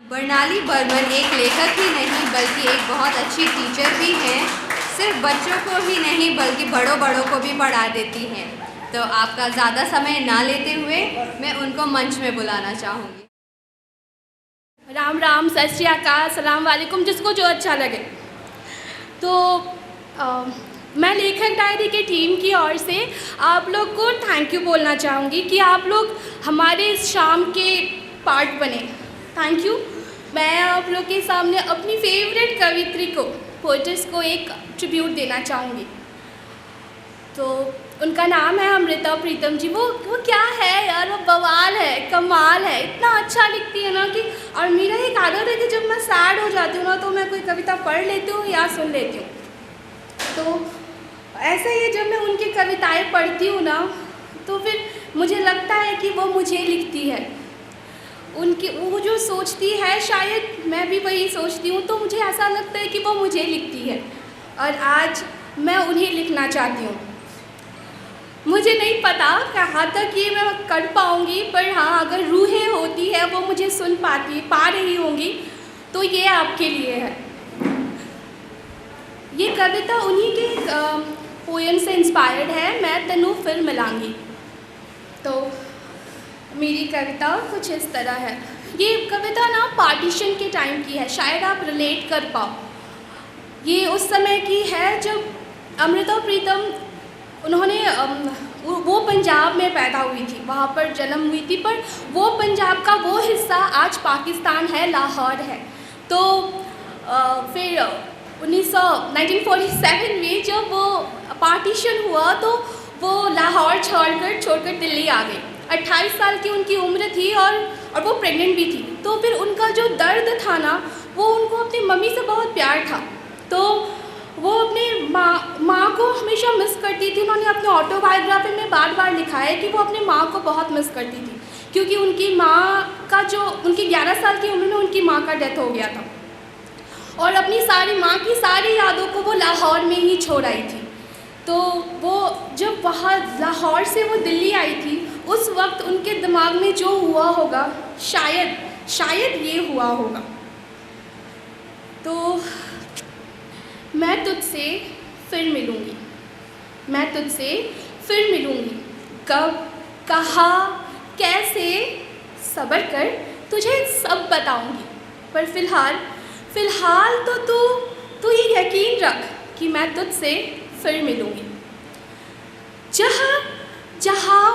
बर्नाली बर्मन एक लेखक ही नहीं बल्कि एक बहुत अच्छी टीचर भी हैं। सिर्फ बच्चों को ही नहीं बल्कि बड़ों को भी पढ़ा देती हैं। तो आपका ज़्यादा समय ना लेते हुए मैं उनको मंच में बुलाना चाहूँगी। राम राम, सत श्री अकाल, सलाम वालेकुम, जिसको जो अच्छा लगे। तो मैं लेखक डायरी की टीम की ओर से आप लोग को थैंक यू बोलना चाहूँगी कि आप लोग हमारे इस शाम के पार्ट बने। Thank you. मैं आप लोग के सामने अपनी फेवरेट कवित्री को, पोएट्स को एक ट्रिब्यूट देना चाहूँगी। तो उनका नाम है अमृता प्रीतम जी। वो क्या है यार, वो बवाल है, कमाल है, इतना अच्छा लिखती है ना कि। और मेरा एक आदत है कि जब मैं सैड हो जाती हूँ ना तो मैं कोई कविता पढ़ लेती हूँ या सुन लेती हूँ। तो ऐसा ही है, जब मैं उनकी कविताएं पढ़ती हूँ ना तो फिर मुझे लगता है कि वो मुझे लिखती है। उनकी वो जो सोचती है शायद मैं भी वही सोचती हूँ, तो मुझे ऐसा लगता है कि वो मुझे लिखती है और आज मैं उन्हें लिखना चाहती हूँ। मुझे नहीं पता कहाँ तक ये मैं कर पाऊँगी, पर हाँ, अगर रूहें होती है वो मुझे सुन पा रही होंगी तो ये आपके लिए है। ये कविता उन्हीं के पोएम से इंस्पायर्ड है, मैं तनु फिर मिलांगी। तो मेरी कविता कुछ इस तरह है। ये कविता ना पार्टीशन के टाइम की है, शायद आप रिलेट कर पाओ। ये उस समय की है जब अमृता प्रीतम, उन्होंने वो पंजाब में पैदा हुई थी, वहाँ पर जन्म हुई थी, पर वो पंजाब का वो हिस्सा आज पाकिस्तान है, लाहौर है। तो फिर 1947 में जब वो पार्टीशन हुआ तो वो लाहौर छोड़कर दिल्ली आ गई। 28 साल की उनकी उम्र थी और वो प्रेग्नेंट भी थी। तो फिर उनका जो दर्द था ना, वो उनको अपनी मम्मी से बहुत प्यार था। तो वो अपने माँ को हमेशा मिस करती थी। उन्होंने अपने ऑटोबायोग्राफी में बार लिखा है कि वो अपनी माँ को बहुत मिस करती थी, क्योंकि उनकी माँ का उनकी 11 साल की उम्र में उनकी माँ का डेथ हो गया था और अपनी माँ की सारी यादों को वो लाहौर में ही छोड़ आई थी। तो वो जब वहाँ लाहौर से वो दिल्ली आई थी, उस वक्त उनके दिमाग में जो हुआ होगा, शायद ये हुआ होगा। तो मैं तुझसे फिर मिलूँगी, मैं तुझसे फिर मिलूँगी, कब, कहाँ, कैसे, सब्र कर, तुझे सब बताऊँगी। पर फ़िलहाल तो तू ये यकीन रख कि मैं तुझसे फिर मिलूँगी। जहाँ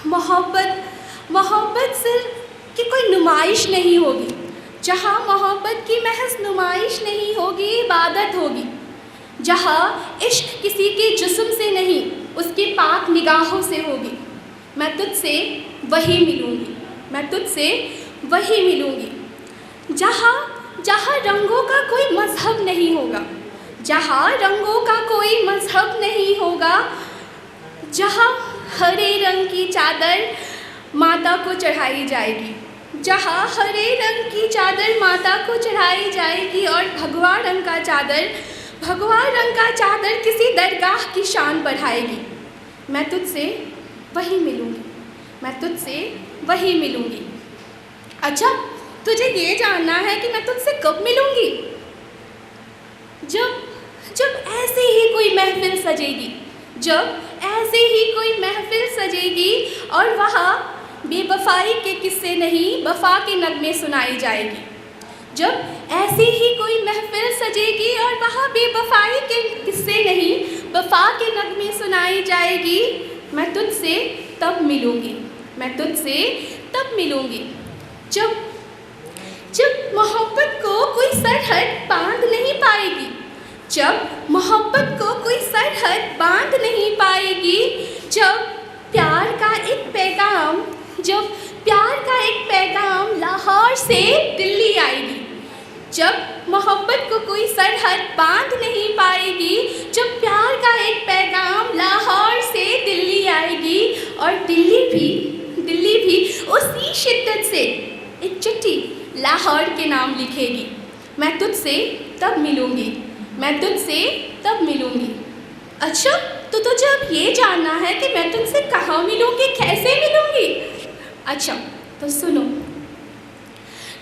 मोहब्बत सिर्फ की कोई नुमाइश नहीं होगी, जहाँ मोहब्बत की महज नुमाइश नहीं होगी, इबादत होगी। जहाँ इश्क किसी के जिस्म से नहीं, उसकी पाक निगाहों से होगी। मैं तुझसे वही मिलूँगी, मैं तुझसे वही मिलूँगी। जहाँ रंगों का कोई मज़हब नहीं होगा, जहाँ रंगों का कोई मज़हब नहीं होगा, जहाँ हरे रंग की चादर माता को चढ़ाई जाएगी, जहाँ हरे रंग की चादर माता को चढ़ाई जाएगी और भगवा रंग का चादर किसी दरगाह की शान बढ़ाएगी। मैं तुझसे वही मिलूँगी, मैं तुझसे वही मिलूँगी। अच्छा, तुझे ये जानना है कि मैं तुझसे कब मिलूँगी? जब ऐसे ही कोई महफिल सजेगी, जब ऐसे ही कोई महफिल सजेगी और वहाँ बेवफाई के किस्से नहीं, वफा के नगमे सुनाई जाएगी। जब ऐसे ही कोई महफिल सजेगी और वहाँ बेवफाई के किस्से नहीं, वफा के नगमे सुनाई जाएगी। मैं तुझसे तब मिलूँगी, मैं तुझसे तब मिलूँगी, जब मोहब्बत को कोई सरहद बांध नहीं पाएगी, जब मोहब्बत को कोई सरहद बांध नहीं पाएगी, जब प्यार का एक पैगाम लाहौर से दिल्ली आएगी, जब मोहब्बत को कोई सरहद बांध नहीं पाएगी, जब प्यार का एक पैगाम लाहौर से दिल्ली आएगी और दिल्ली भी उसी शिद्दत से एक चिट्ठी लाहौर के नाम लिखेगी। मैं तुझसे तब मिलूँगी, मैं तुझसे तब मिलूँगी। अच्छा, तो तुझे अब ये जानना है कि मैं तुझसे कहाँ मिलूँगी, कैसे मिलूँगी? अच्छा, तो सुनो।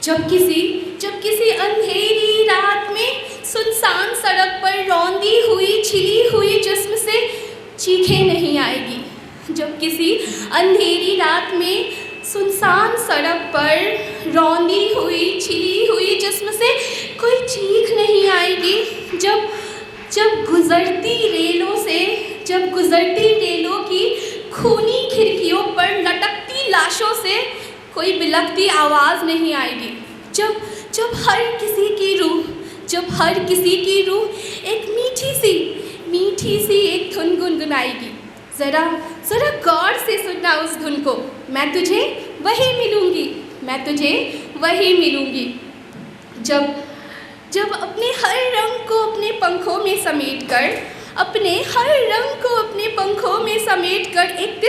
जब किसी अंधेरी रात में सुनसान सड़क पर रौंदी हुई छिली हुई जिस्म से चीखें नहीं आएगी। जब किसी अंधेरी रात में सुनसान सड़क पर रौंदी हुई छिली हुई जिस्म से कोई चीख नहीं आएगी। जब गुजरती रेलों की खूनी खिड़कियों पर लटकती लाशों से कोई बिलखती आवाज़ नहीं आएगी। जब हर किसी की रूह एक मीठी सी एक धुन गुनगुनाएगी। ज़रा गौर से सुनना उस धुन को। मैं तुझे वही मिलूँगी। जब अपने हर रंग को अपने पंखों में समेट कर एक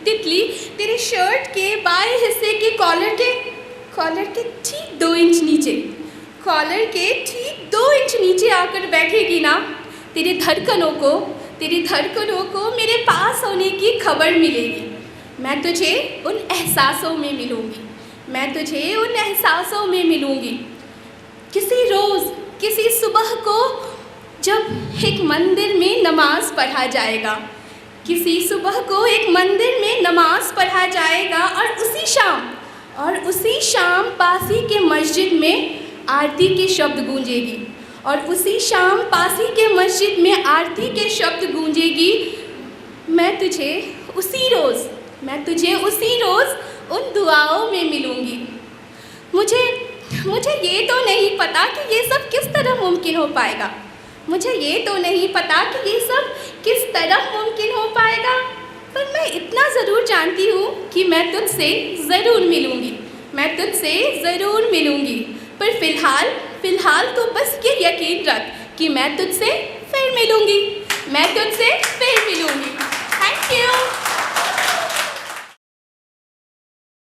तितली तेरे शर्ट के बाएं हिस्से के कॉलर के ठीक 2 इंच नीचे आकर बैठेगी ना, तेरी धड़कनों को मेरे पास होने की खबर मिलेगी। मैं तुझे उन एहसासों में मिलूँगी। किसी सुबह को जब एक मंदिर में नमाज पढ़ा जाएगा, और उसी शाम पासी के मस्जिद में आरती के शब्द गूंजेगी। मैं तुझे उसी रोज़ उन दुआओं में मिलूँगी। मुझे ये तो नहीं पता कि ये सब किस तरह मुमकिन हो पाएगा, पर मैं इतना ज़रूर जानती हूँ कि मैं तुझसे ज़रूर मिलूँगी। पर फ़िलहाल तो बस ये यकीन रख कि मैं तुझसे फिर मिलूँगी।